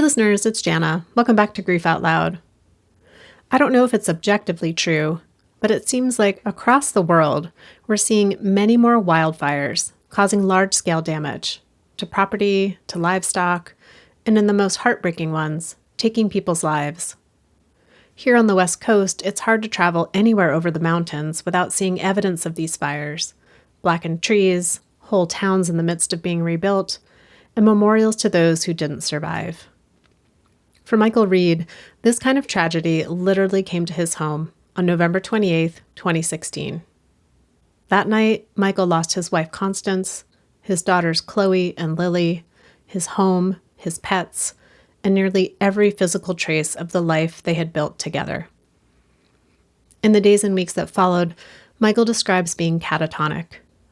listeners, it's Jana. Welcome back to Grief Out Loud. I don't know if it's objectively true, but it seems like across the world, we're seeing many more wildfires causing large-scale damage to property, to livestock, and in the most heartbreaking ones, taking people's lives. Here on the West Coast, it's hard to travel anywhere over the mountains without seeing evidence of these fires. Blackened trees, whole towns in the midst of being rebuilt, and memorials to those who didn't survive. For Michael Reed, this kind of tragedy literally came to his home on November 28, 2016. That night, Michael lost his wife Constance, his daughters Chloe and Lily, his home, his pets, and nearly every physical trace of the life they had built together. In the days and weeks that followed, Michael describes being catatonic,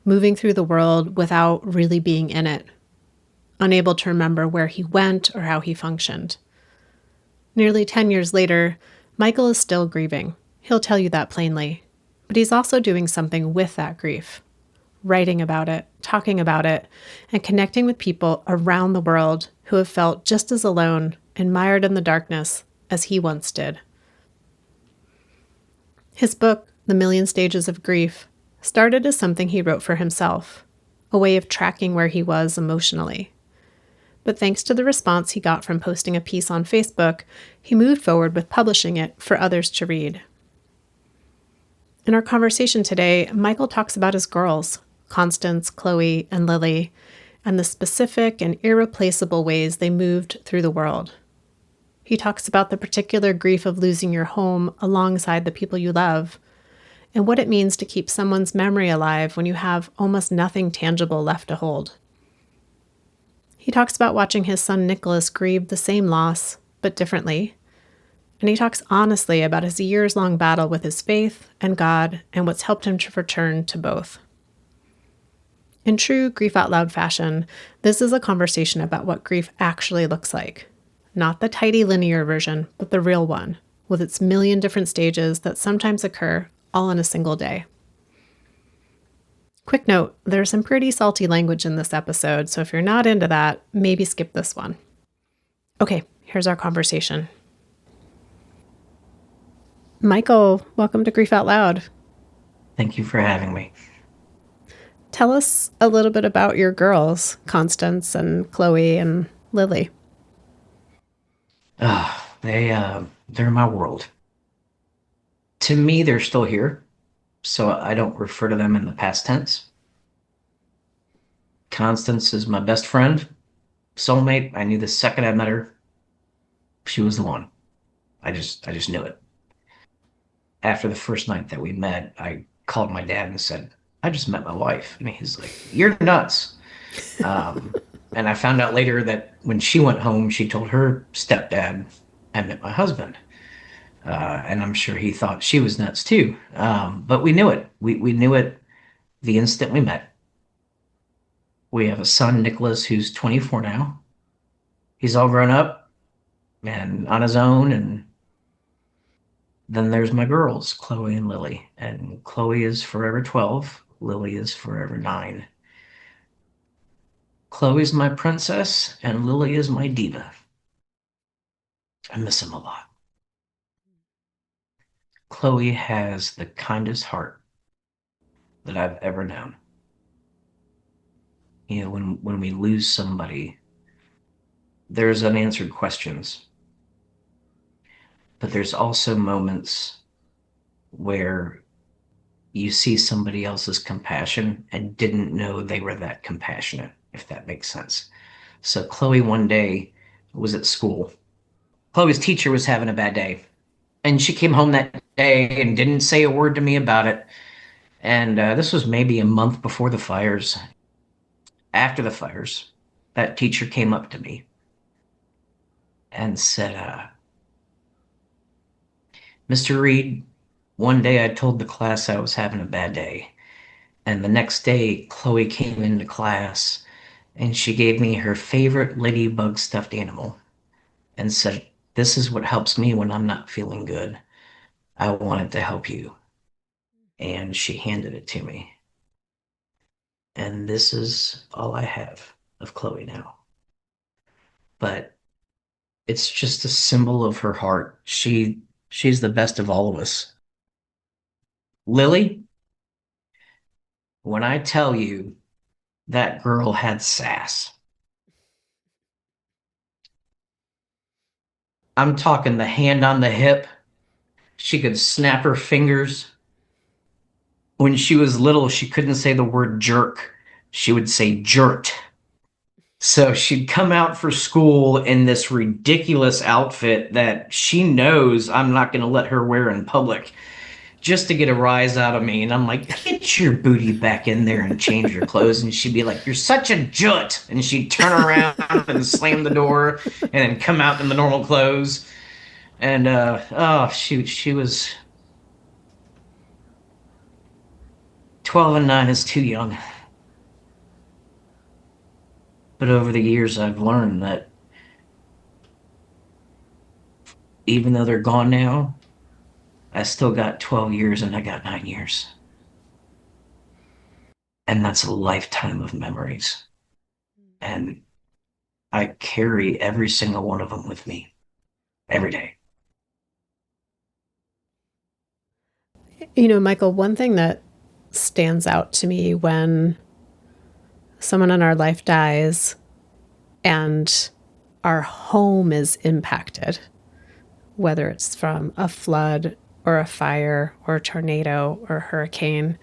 moving through the world without really being in it, unable to remember where he went or how he functioned. Nearly 10 years later, Michael is still grieving. He'll tell you that plainly. But he's also doing something with that grief, writing about it, talking about it, and connecting with people around the world who have felt just as alone and mired in the darkness as he once did. His book, The Million Stages of Grief, started as something he wrote for himself, a way of tracking where he was emotionally. But thanks to the response he got from posting a piece on Facebook, he moved forward with publishing it for others to read. In our conversation today, Michael talks about his girls, Constance, Chloe, and Lily, and the specific and irreplaceable ways they moved through the world. He talks about the particular grief of losing your home alongside the people you love, and what it means to keep someone's memory alive when you have almost nothing tangible left to hold. He talks about watching his son Nicholas grieve the same loss, but differently. And he talks honestly about his years-long battle with his faith and God and what's helped him to return to both. In true Grief Out Loud fashion, this is a conversation about what grief actually looks like. Not the tidy linear version, but the real one, with its million different stages that sometimes occur all in a single day. Quick note, there's some pretty salty language in this episode, so if you're not into that, maybe skip this one. Okay, here's our conversation. Michael, welcome to Grief Out Loud. Thank you for having me. Tell us a little bit about your girls, Constance and Chloe and Lily. They're my world. To me, they're still here, so I don't refer to them in the past tense. Constance is my best friend, soulmate. I knew the second I met her, she was the one. I just knew it. After the first night that we met, I called my dad and said, I just met my wife. And he's like, you're nuts. And I found out later that when she went home, she told her stepdad, I met my husband. And I'm sure he thought she was nuts too. But we knew it. We knew it the instant we met. We have a son, Nicholas, who's 24 now. He's all grown up and on his own. And then there's my girls, Chloe and Lily. And Chloe is forever 12. Lily is forever 9. Chloe's my princess, and Lily is my diva. I miss him a lot. Chloe has the kindest heart that I've ever known. You know, when we lose somebody, there's unanswered questions. But there's also moments where you see somebody else's compassion and didn't know they were that compassionate, if that makes sense. So Chloe one day was at school. Chloe's teacher was having a bad day. And she came home that day and didn't say a word to me about it. And this was maybe a month before the fires. After the fires, that teacher came up to me and said, Mr. Reed, one day I told the class I was having a bad day. And the next day, Chloe came into class and she gave me her favorite ladybug stuffed animal and said, this is what helps me when I'm not feeling good. I wanted to help you. And she handed it to me. And this is all I have of Chloe now. But It's just a symbol of her heart. She's the best of all of us. Lily, when I tell you that girl had sass, I'm talking the hand on the hip. She could snap her fingers. When she was little, she couldn't say the word jerk. She would say jert. So she'd come out for school in this ridiculous outfit that she knows I'm not going to let her wear in public just to get a rise out of me. And I'm like, get your booty back in there and change your clothes. And she'd be like, you're such a jut. And she'd turn around and slam the door and then come out in the normal clothes. And oh shoot, she was 12 and 9 is too young. But over the years, I've learned that even though they're gone now, I still got 12 years and I got 9 years. And that's a lifetime of memories. And I carry every single one of them with me every day. Michael, one thing that stands out to me when someone in our life dies and our home is impacted, whether it's from a flood or a fire or a tornado or a hurricane,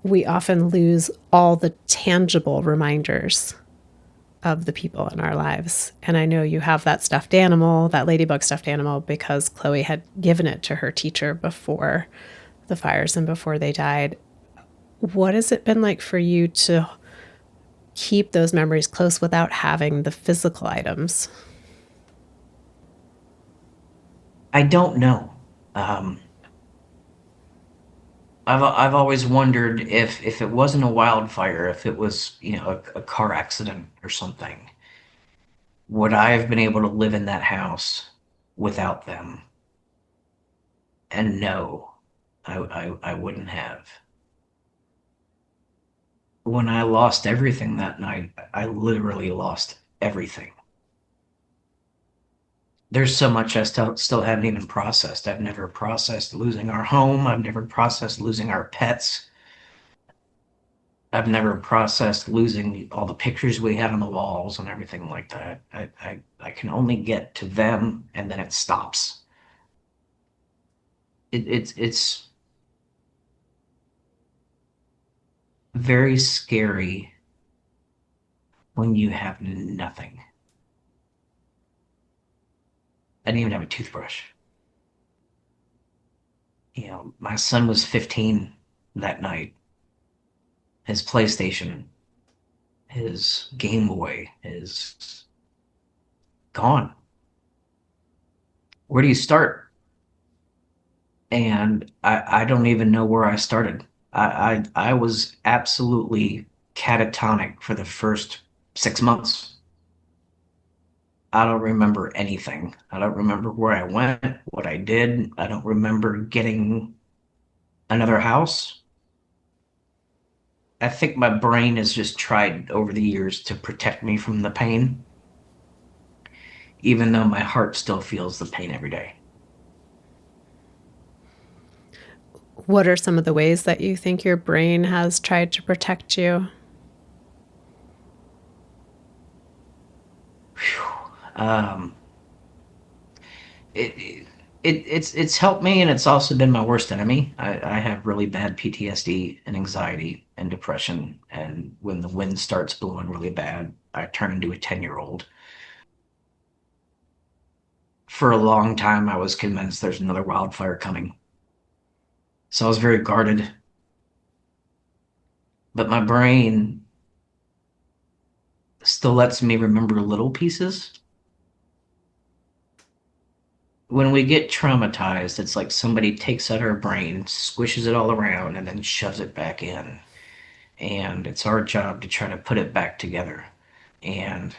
we often lose all the tangible reminders of the people in our lives. And I know you have that stuffed animal, that ladybug stuffed animal, because Chloe had given it to her teacher before the fires and before they died. What has it been like for you to keep those memories close without having the physical items? I don't know. Um, I've always wondered if it wasn't a wildfire, if it was, a car accident or something, would I have been able to live in that house without them? And no, I wouldn't have. When I lost everything that night, I literally lost everything. There's so much I still haven't even processed. I've never processed losing our home. I've never processed losing our pets. I've never processed losing all the pictures we had on the walls and everything like that. I can only get to them and then it stops. It's very scary when you have nothing. I didn't even have a toothbrush. My son was 15 that night. His PlayStation, his Game Boy is gone. Where do you start? And I don't even know where I started. I was absolutely catatonic for the first 6 months. I don't remember anything. I don't remember where I went, what I did. I don't remember getting another house. I think my brain has just tried over the years to protect me from the pain, even though my heart still feels the pain every day. What are some of the ways that you think your brain has tried to protect you? Um, it, it's helped me, and it's also been my worst enemy. I have really bad PTSD and anxiety and depression, and when the wind starts blowing really bad, I turn into a 10-year-old. For a long time, I was convinced there's another wildfire coming, so I was very guarded. But my brain still lets me remember little pieces. When we get traumatized, it's like somebody takes out our brain, squishes it all around, and then shoves it back in. And it's our job to try to put it back together. And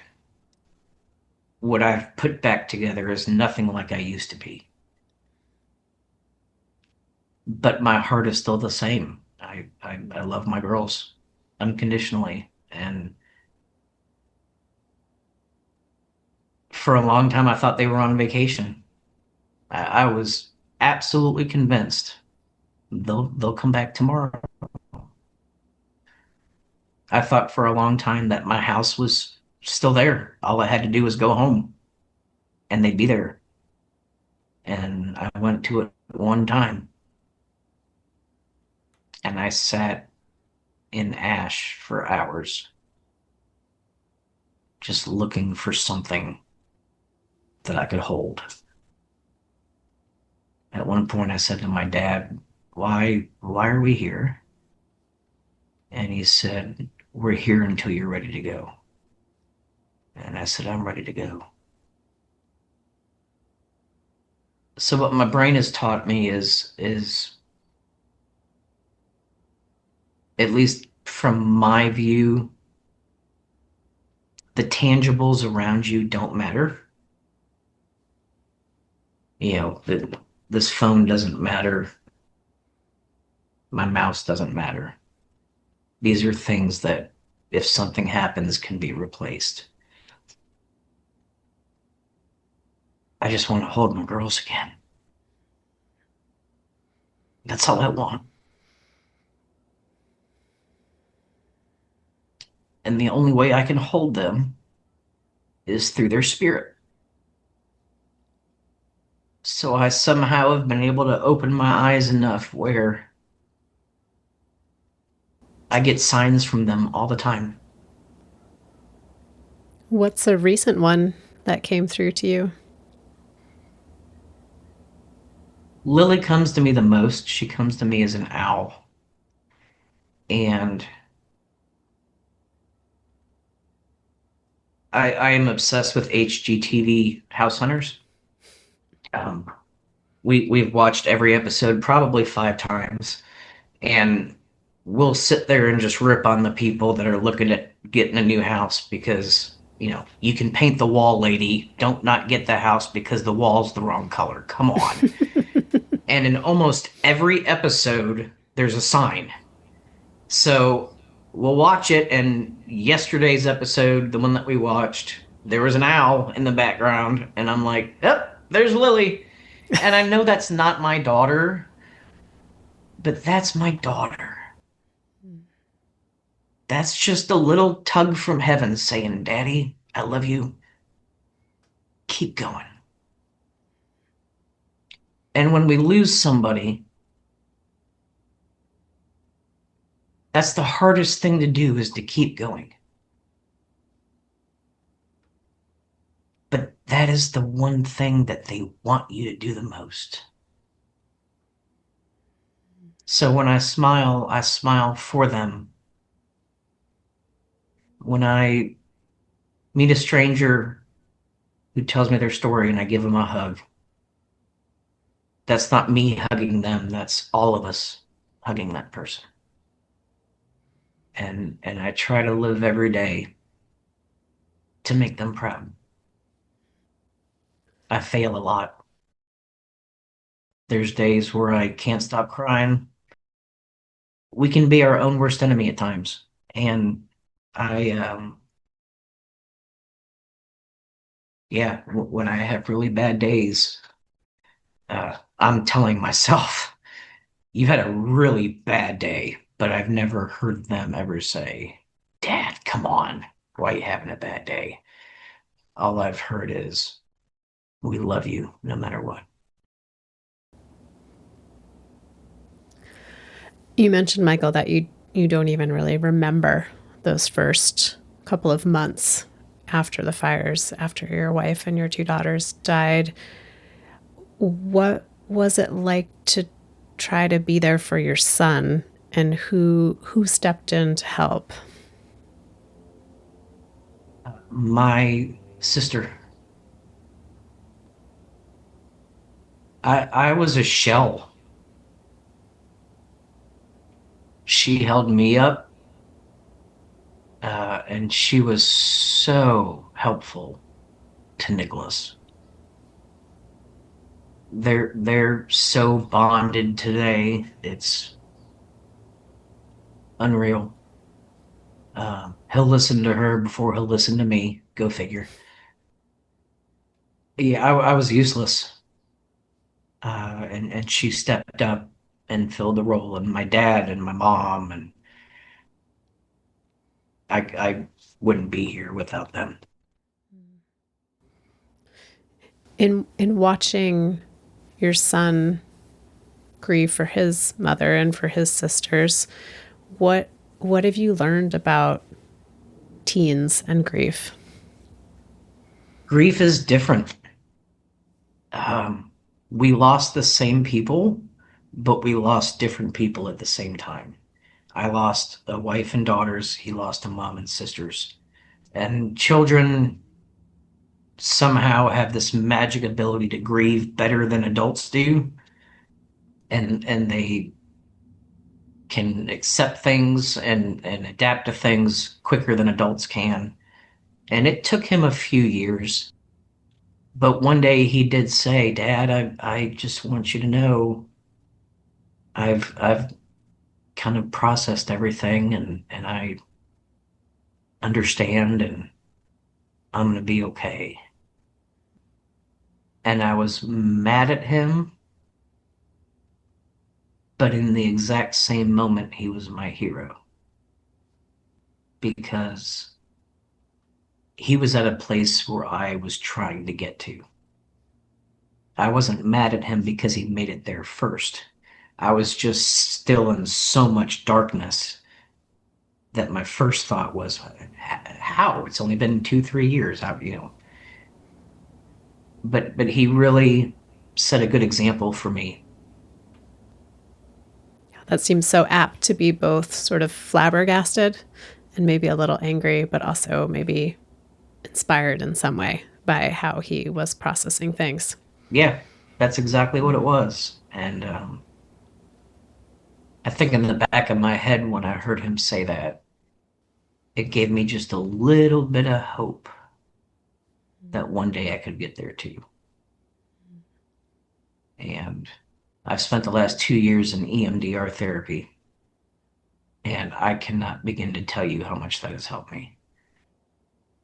what I've put back together is nothing like I used to be. But my heart is still the same. I love my girls unconditionally. And For a long time, I thought they were on vacation. I was absolutely convinced they'll come back tomorrow. I thought for a long time that my house was still there. All I had to do was go home and they'd be there. And I went to it one time and I sat in ash for hours, just looking for something that I could hold. At one point, I said to my dad, why are we here? And he said, we're here until you're ready to go. And I said, I'm ready to go. So what my brain has taught me is at least from my view, the tangibles around you don't matter. This phone doesn't matter. My mouse doesn't matter. These are things that, if something happens, can be replaced. I just want to hold my girls again. That's all I want. And the only way I can hold them is through their spirit. So I somehow have been able to open my eyes enough where I get signs from them all the time. What's a recent one that came through to you? Lily comes to me the most. She comes to me as an owl. And I am obsessed with HGTV House Hunters. Um, we've watched every episode probably 5 times, and we'll sit there and just rip on the people that are looking at getting a new house because you can paint the wall, lady. Don't not get the house because the wall's the wrong color. Come on. And in almost every episode, there's a sign. So we'll watch it, and yesterday's episode, the one that we watched, there was an owl in the background, and I'm like, yep, there's Lily. And I know that's not my daughter, but that's my daughter. That's just a little tug from heaven saying, Daddy, I love you. Keep going. And when we lose somebody, that's the hardest thing to do, is to keep going. But that is the one thing that they want you to do the most. So when I smile for them. When I meet a stranger who tells me their story and I give them a hug, that's not me hugging them, that's all of us hugging that person. And I try to live every day to make them proud. I fail a lot. There's days where I can't stop crying. We can be our own worst enemy at times. And I, yeah, when I have really bad days, I'm telling myself, you've had a really bad day, but I've never heard them ever say, Dad, come on, why are you having a bad day? All I've heard is, we love you no matter what. You mentioned, Michael, that you don't even really remember those first couple of months after the fires, after your wife and your two daughters died. What was it like to try to be there for your son, and who stepped in to help? My sister, I was a shell. She held me up, and she was so helpful to Nicholas. They're so bonded today. It's unreal. He'll listen to her before he'll listen to me. Go figure. Yeah, I was useless. And she stepped up and filled the role, and my dad and my mom, and I wouldn't be here without them. In watching your son grieve for his mother and for his sisters, what what have you learned about teens and grief? Grief is different. Um, we lost the same people, but we lost different people at the same time. I lost a wife and daughters. He lost a mom and sisters. And children somehow have this magic ability to grieve better than adults do, and they can accept things and adapt to things quicker than adults can. And it took him a few years, but one day he did say, "Dad, I just want you to know I've kind of processed everything, and I understand, and I'm gonna be okay." And I was mad at him, but in the exact same moment, he was my hero because he was at a place where I was trying to get to. I wasn't mad at him because he made it there first. I was just still in so much darkness that my first thought was, how? It's only been 2, 3 years. But he really set a good example for me. That seems so apt to be both sort of flabbergasted and maybe a little angry, but also maybe inspired in some way by how he was processing things. Yeah, that's exactly what it was. And I think in the back of my head when I heard him say that, it gave me just a little bit of hope that one day I could get there too. And I've spent the last 2 years in EMDR therapy, and I cannot begin to tell you how much that has helped me.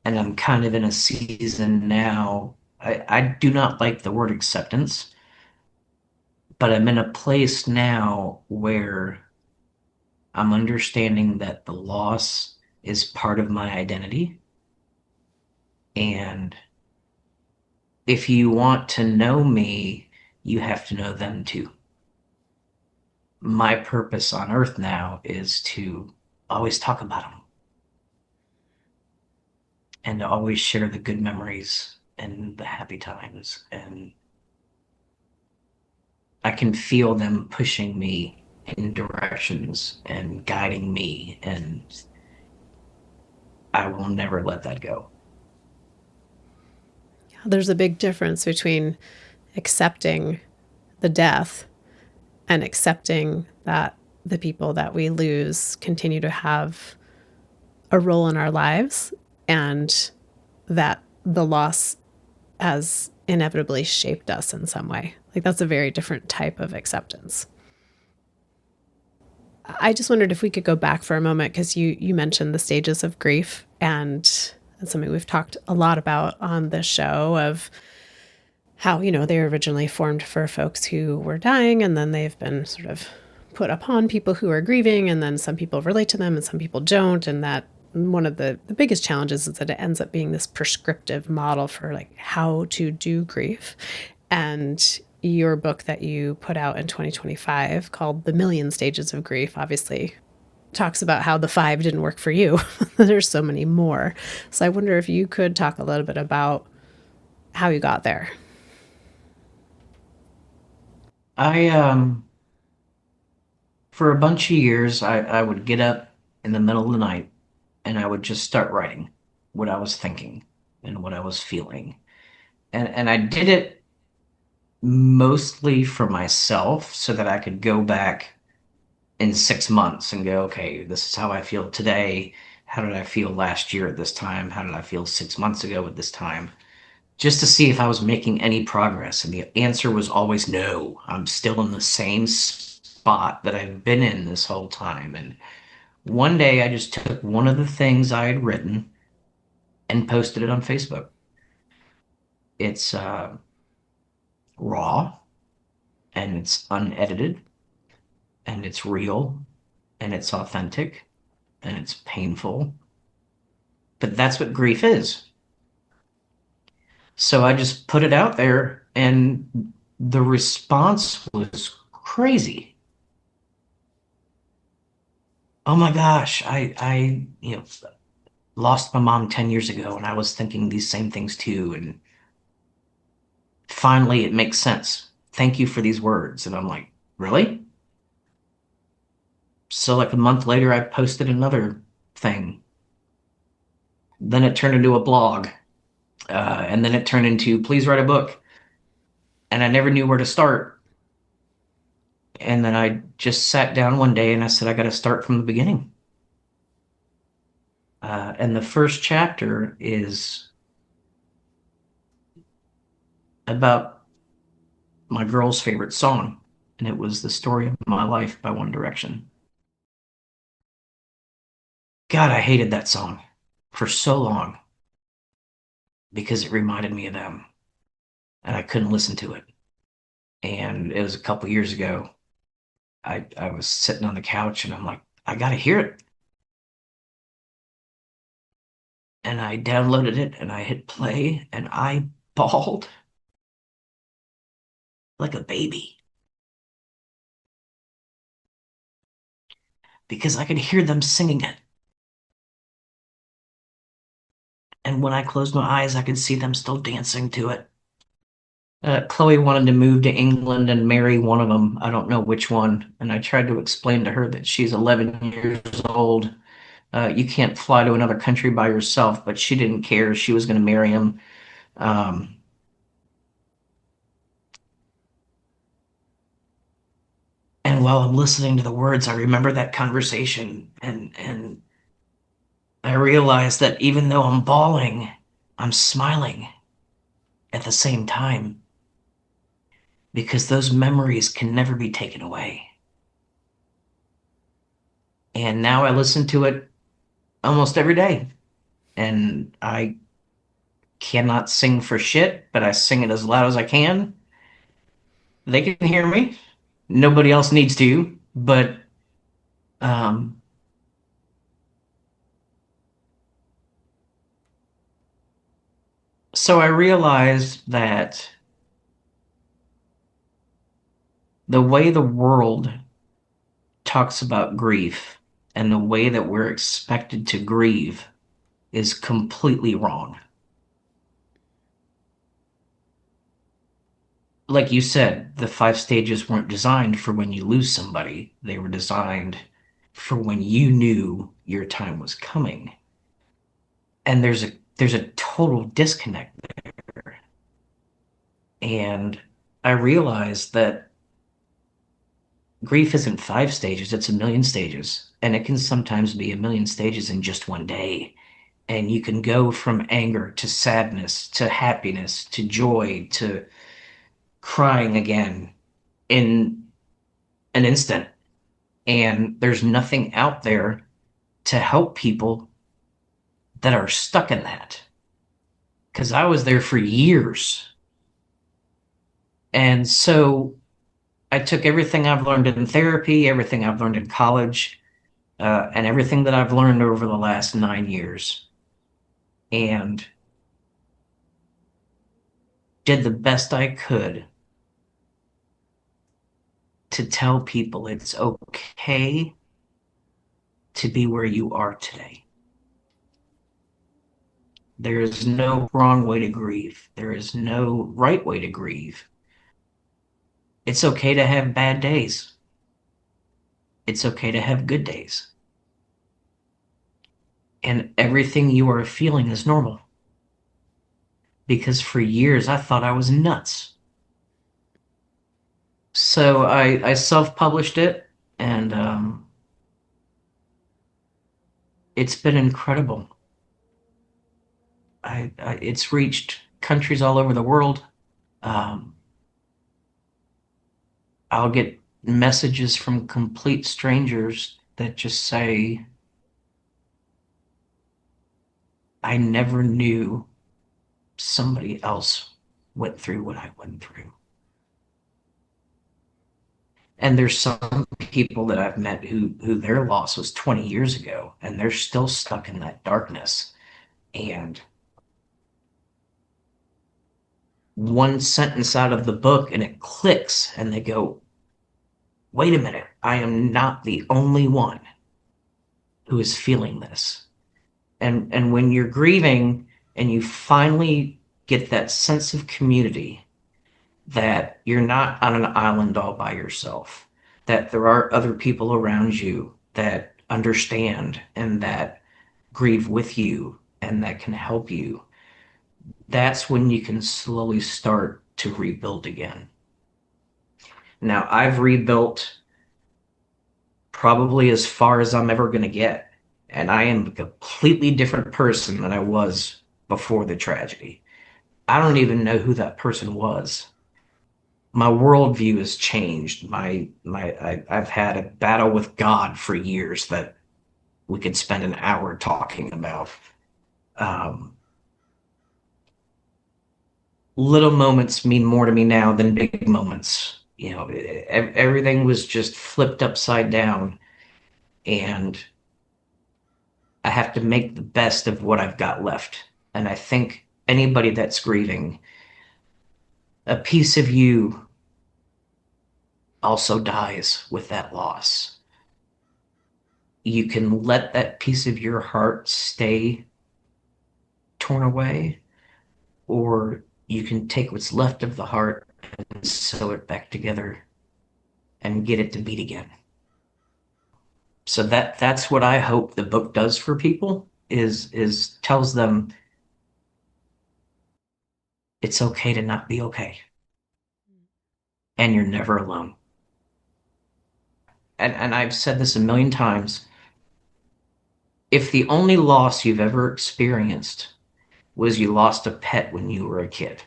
And I'm kind of in a season now. I do not like the word acceptance, but I'm in a place now where I'm understanding that the loss is part of my identity. And if you want to know me, you have to know them too. My purpose on earth now is to always talk about them and to always share the good memories and the happy times. And I can feel them pushing me in directions and guiding me, and I will never let that go. There's a big difference between accepting the death and accepting that the people that we lose continue to have a role in our lives and that the loss has inevitably shaped us in some way. Like that's a very different type of acceptance. I just wondered if we could go back for a moment because you mentioned the stages of grief, and that's something we've talked a lot about on this show of how, they were originally formed for folks who were dying and then they've been sort of put upon people who are grieving, and then some people relate to them and some people don't, and that one of the biggest challenges is that it ends up being this prescriptive model for like how to do grief. And your book that you put out in 2025 called The Million Stages of Grief obviously talks about how the 5 didn't work for you. There's so many more. So I wonder if you could talk a little bit about how you got there. I For a bunch of years, I would get up in the middle of the night and I would just start writing what I was thinking and what I was feeling. And I did it mostly for myself so that I could go back in 6 months and go, okay, this is how I feel today. How did I feel last year at this time? How did I feel 6 months ago at this time? Just to see if I was making any progress. And the answer was always no. I'm still in the same spot that I've been in this whole time. And one day I just took one of the things I had written and posted it on Facebook. It's raw, and it's unedited, and it's real, and it's authentic, and it's painful. But that's what grief is. So I just put it out there, and the response was crazy. Oh my gosh, I lost my mom 10 years ago, and I was thinking these same things too. And finally, it makes sense. Thank you for these words. And I'm like, really? So, like a month later, I posted another thing. Then it turned into a blog. And then it turned into, please write a book. And I never knew where to start. And then I just sat down one day and I said, I got to start from the beginning. And the first chapter is about my girl's favorite song. And it was The Story of My Life by One Direction. God, I hated that song for so long because it reminded me of them. And I couldn't listen to it. And it was a couple years ago. I was sitting on the couch and I'm like, I gotta hear it. And I downloaded it and I hit play and I bawled like a baby because I could hear them singing it. And when I closed my eyes, I could see them still dancing to it. Chloe wanted to move to England and marry one of them. I don't know which one. And I tried to explain to her that she's 11 years old. You can't fly to another country by yourself, but she didn't care. She was going to marry him. Um, and while I'm listening to the words, I remember that conversation, and I realized that even though I'm bawling, I'm smiling at the same time because those memories can never be taken away. And now I listen to it almost every day, and I cannot sing for shit, but I sing it as loud as I can. They can hear me. Nobody else needs to, but um, so I realized that the way the world talks about grief and the way that we're expected to grieve is completely wrong. Like you said, the five stages weren't designed for when you lose somebody, they were designed for when you knew your time was coming. And there's a total disconnect there. And I realized that grief isn't five stages, it's a million stages. And it can sometimes be a million stages in just one day. And you can go from anger to sadness to happiness to joy to crying again in an instant. And there's nothing out there to help people that are stuck in that. Because I was there for years. And so I took everything I've learned in therapy, everything I've learned in college, and everything that I've learned over the last 9 years, and did the best I could to tell people it's okay to be where you are today. There is no wrong way to grieve. There is no right way to grieve. It's okay to have bad days. It's okay to have good days. And everything you are feeling is normal. Because for years I thought I was nuts. So I self-published it, and it's been incredible. It's reached countries all over the world. Um, I'll get messages from complete strangers that just say, I never knew somebody else went through what I went through. And there's some people that I've met who their loss was 20 years ago and they're still stuck in that darkness. And one sentence out of the book and it clicks and they go, wait a minute, I am not the only one who is feeling this. And when you're grieving and you finally get that sense of community, that you're not on an island all by yourself, that there are other people around you that understand and that grieve with you and that can help you, that's when you can slowly start to rebuild again. Now, I've rebuilt probably as far as I'm ever going to get, and I am a completely different person than I was before the tragedy. I don't even know who that person was. My worldview has changed. I've had a battle with God for years that we could spend an hour talking about. Um, Little moments mean more to me now than big moments. You know, everything was just flipped upside down, and I have to make the best of what I've got left. And I think anybody that's grieving, a piece of you also dies with that loss. You can let that piece of your heart stay torn away, or you can take what's left of the heart and sew it back together and get it to beat again. So that's what I hope the book does for people is tells them it's okay to not be okay. And you're never alone. And I've said this a million times. If the only loss you've ever experienced was you lost a pet when you were a kid,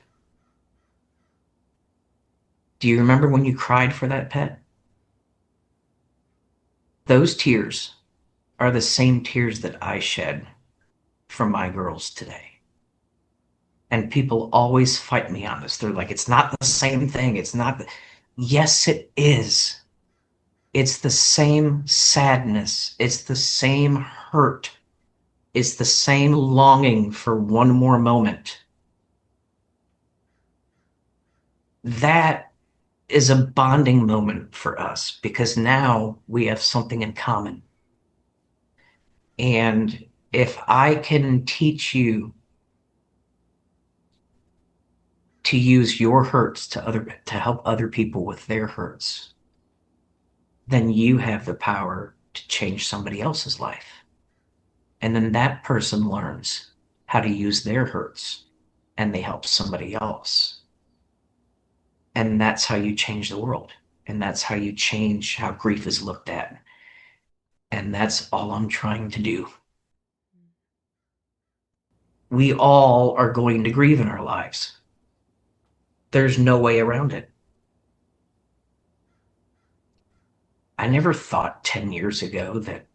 do you remember when you cried for that pet? Those tears are the same tears that I shed for my girls today. And people always fight me on this. They're like, it's not the same thing. It's not. Yes, it is. It's the same sadness. It's the same hurt. It's the same longing for one more moment. That is a bonding moment for us because now we have something in common. And if I can teach you to use your hurts to help other people with their hurts, then you have the power to change somebody else's life. And then that person learns how to use their hurts and they help somebody else. And that's how you change the world. And that's how you change how grief is looked at. And that's all I'm trying to do. We all are going to grieve in our lives. There's no way around it. I never thought 10 years ago that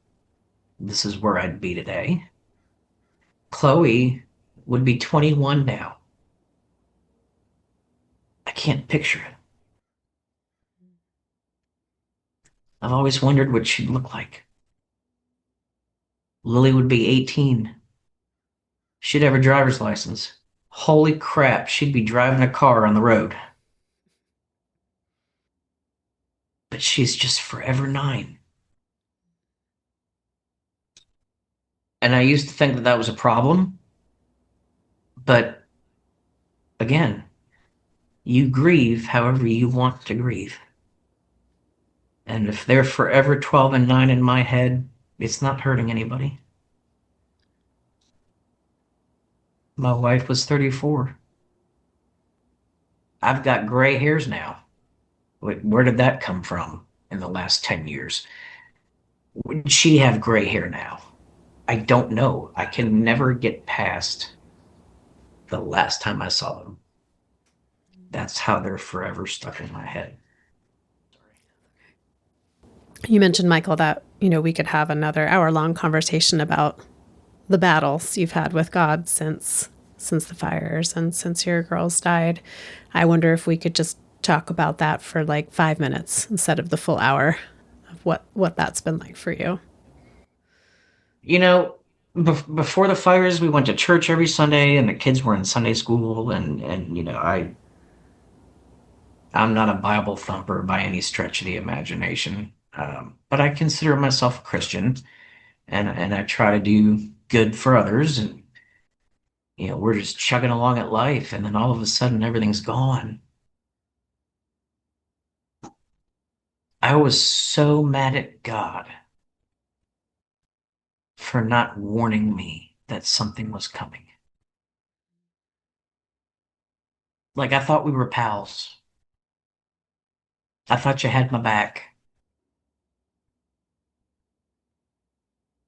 this is where I'd be today. Chloe would be 21 now. I can't picture it. I've always wondered what she'd look like. Lily would be 18. She'd have her driver's license. Holy crap, she'd be driving a car on the road. But she's just forever 9. And I used to think that that was a problem. But again, you grieve however you want to grieve. And if they're forever 12 and 9 in my head, it's not hurting anybody. My wife was 34. I've got gray hairs now. Where did that come from in the last 10 years? Would she have gray hair now? I don't know. I can never get past the last time I saw them. That's how they're forever stuck in my head. You mentioned, Michael, that, we could have another hour-long conversation about the battles you've had with God since since the fires and since your girls died. I wonder if we could just talk about that for like 5 minutes instead of the full hour of what that's been like for you. You know, before the fires, we went to church every Sunday, and the kids were in Sunday school, and I'm not a Bible thumper by any stretch of the imagination, but I consider myself a Christian, and I try to do good for others, and we're just chugging along at life, and then all of a sudden everything's gone. I was so mad at God for not warning me that something was coming. Like, I thought we were pals. I thought you had my back.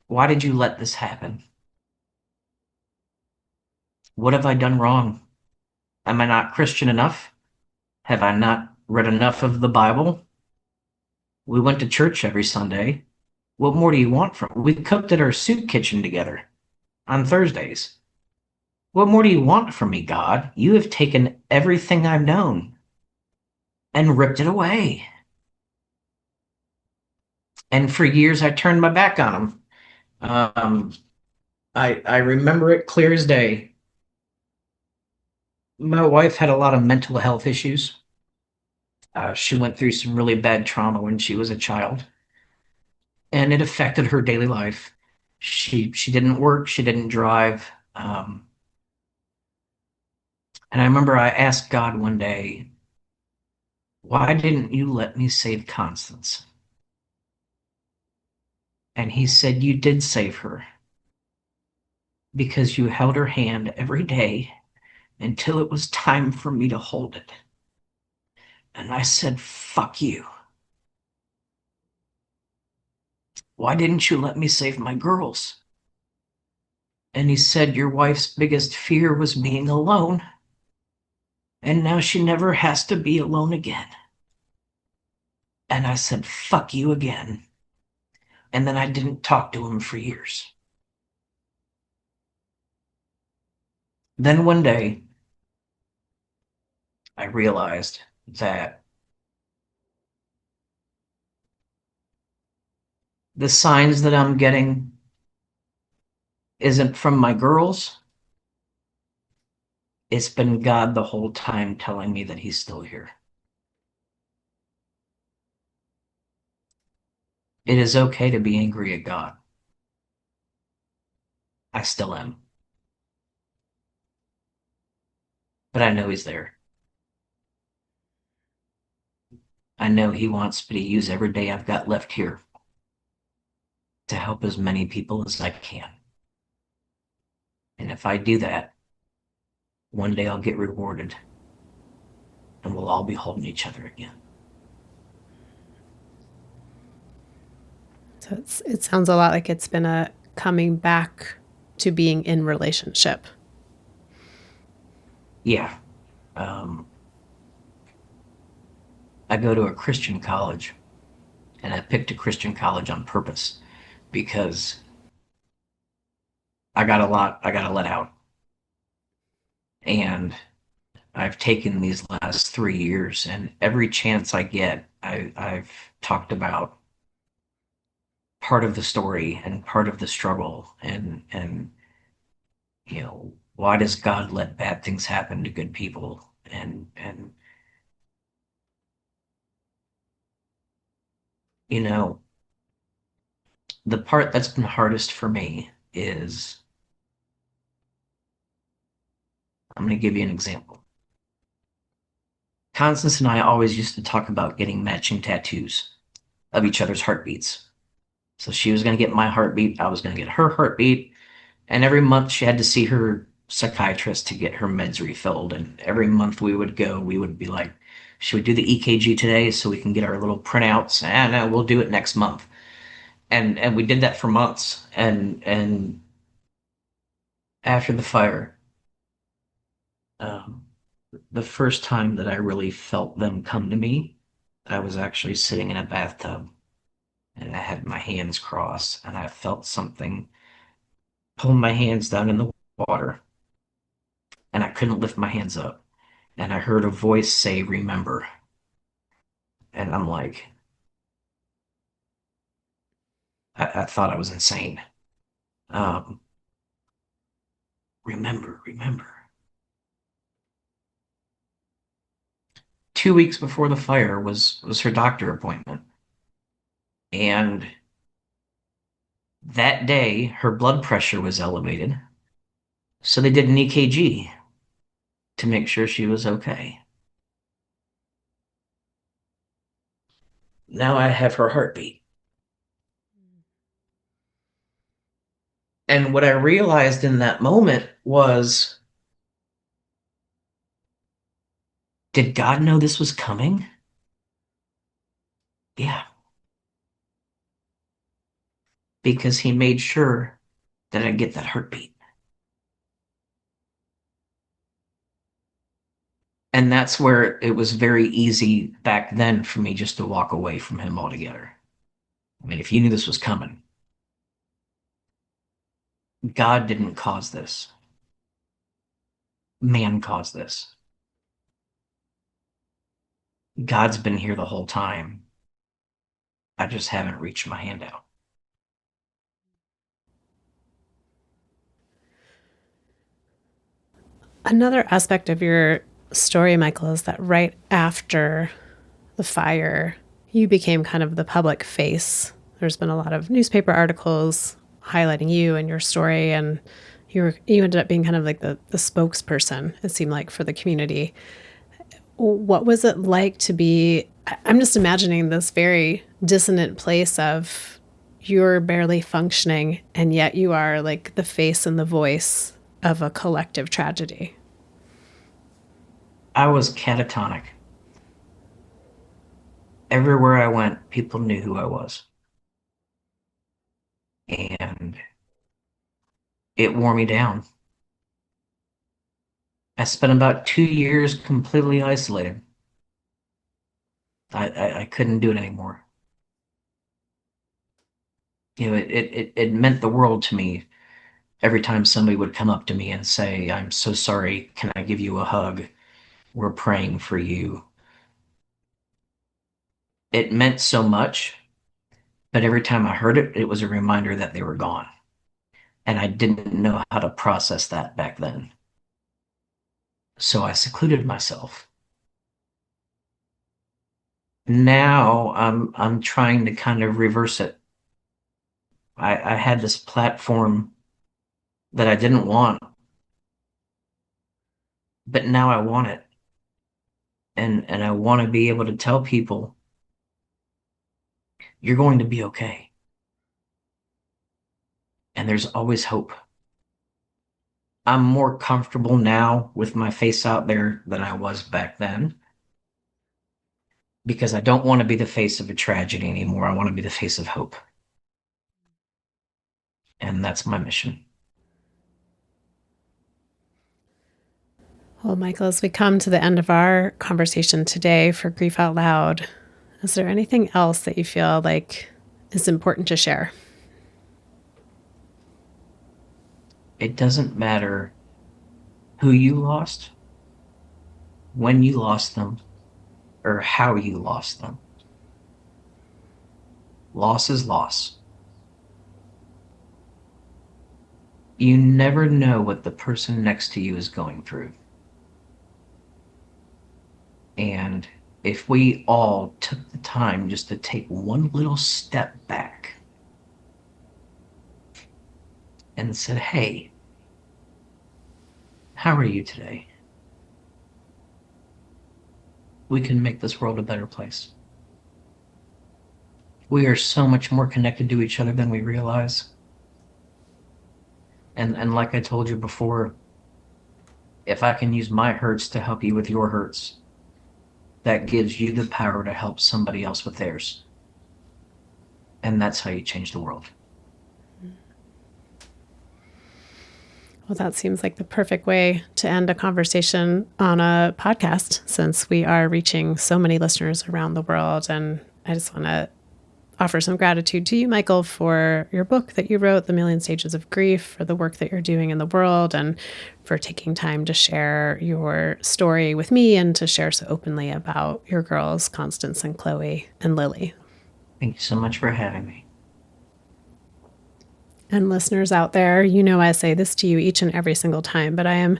Why did you let this happen? What have I done wrong? Am I not Christian enough? Have I not read enough of the Bible? We went to church every Sunday. What more do you want from me? We cooked at our soup kitchen together on Thursdays. What more do you want from me, God? You have taken everything I've known and ripped it away. And for years, I turned my back on him. Um, I remember it clear as day. My wife had a lot of mental health issues. She went through some really bad trauma when she was a child, and it affected her daily life. She didn't work, she didn't drive, and I remember I asked God one day, "Why didn't you let me save Constance?" And He said, "You did save her because you held her hand every day until it was time for me to hold it." And I said, "Fuck you. Why didn't you let me save my girls?" And He said, "Your wife's biggest fear was being alone, and now she never has to be alone again." And I said, "Fuck you again." And then I didn't talk to him for years. Then one day, I realized that the signs that I'm getting isn't from my girls. It's been God the whole time telling me that He's still here. It is okay to be angry at God. I still am. But I know He's there. I know He wants me to use every day I've got left here to help as many people as I can. And if I do that, one day I'll get rewarded and we'll all be holding each other again. So it sounds a lot like it's been a coming back to being in relationship. Yeah. Um, I go to a Christian college, and I picked a Christian college on purpose because I got to let out. And I've taken these last 3 years, and every chance I get, I've talked about part of the story and part of the struggle, and why does God let bad things happen to good people? And you know, the part that's been hardest for me is I'm going to give you an example. Constance and I always used to talk about getting matching tattoos of each other's heartbeats. So she was going to get my heartbeat, I was going to get her heartbeat, and every month she had to see her psychiatrist to get her meds refilled. And every month we would go, we would be like, should we do the EKG today so we can get our little printouts? And no, we'll do it next month. And we did that for months. And after the fire, um, the first time that I really felt them come to me, I was actually sitting in a bathtub and I had my hands crossed and I felt something pull my hands down in the water. and I couldn't lift my hands up. And I heard a voice say, "Remember." And I'm like, I thought I was insane. Um, remember, remember. 2 weeks before the fire was her doctor appointment. And that day, her blood pressure was elevated. So they did an EKG to make sure she was okay. Now I have her heartbeat. And what I realized in that moment was, did God know this was coming? Yeah, because he made sure that I'd get that heartbeat. And that's where it was very easy back then for me just to walk away from him altogether. I mean, if you knew this was coming, God didn't cause this. Man caused this. God's been here the whole time. I just haven't reached my hand out. Another aspect of your story, Michael, is that right after the fire, you became kind of the public face. There's been a lot of newspaper articles highlighting you and your story, and you ended up being kind of like the spokesperson, it seemed like, for the community. What was it like to be? I'm just imagining this very dissonant place of you're barely functioning, and yet you are like the face and the voice of a collective tragedy. I was catatonic. Everywhere I went, people knew who I was. And it wore me down. I spent about 2 years completely isolated. I couldn't do it anymore. It meant the world to me every time somebody would come up to me and say, "I'm so sorry. Can I give you a hug? We're praying for you." It meant so much, but every time I heard it, it was a reminder that they were gone. And I didn't know how to process that back then. So I secluded myself. Now I'm trying to kind of reverse it. I had this platform that I didn't want, but now I want it. And I want to be able to tell people, you're going to be okay. And there's always hope. I'm more comfortable now with my face out there than I was back then because I don't want to be the face of a tragedy anymore. I want to be the face of hope. And that's my mission. Well, Michael, as we come to the end of our conversation today for Grief Out Loud, is there anything else that you feel like is important to share? It doesn't matter who you lost, when you lost them, or how you lost them. Loss is loss. You never know what the person next to you is going through. And if we all took the time just to take one little step back and said, "Hey, how are you today?" We can make this world a better place. We are so much more connected to each other than we realize. And like I told you before, if I can use my hurts to help you with your hurts, that gives you the power to help somebody else with theirs. And that's how you change the world. Well, that seems like the perfect way to end a conversation on a podcast, since we are reaching so many listeners around the world. And I just want to offer some gratitude to you, Michael, for your book that you wrote, The Million Stages of Grief, for the work that you're doing in the world, and for taking time to share your story with me and to share so openly about your girls, Constance and Chloe and Lily. Thank you so much for having me. And listeners out there, you know I say this to you each and every single time, but I am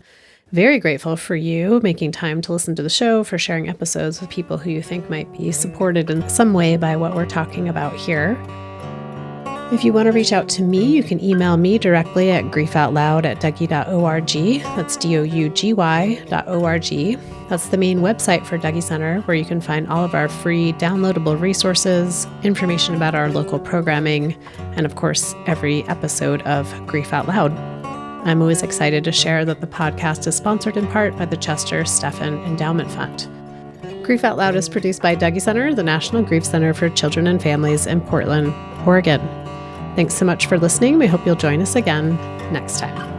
very grateful for you making time to listen to the show, for sharing episodes with people who you think might be supported in some way by what we're talking about here. If you want to reach out to me, you can email me directly at griefoutloud@dougy.org. That's DOUGY.org. That's the main website for Dougy Center, where you can find all of our free downloadable resources, information about our local programming, and of course, every episode of Grief Out Loud. I'm always excited to share that the podcast is sponsored in part by the Chester Stephan Endowment Fund. Grief Out Loud is produced by Dougy Center, the National Grief Center for Children and Families in Portland, Oregon. Thanks so much for listening. We hope you'll join us again next time.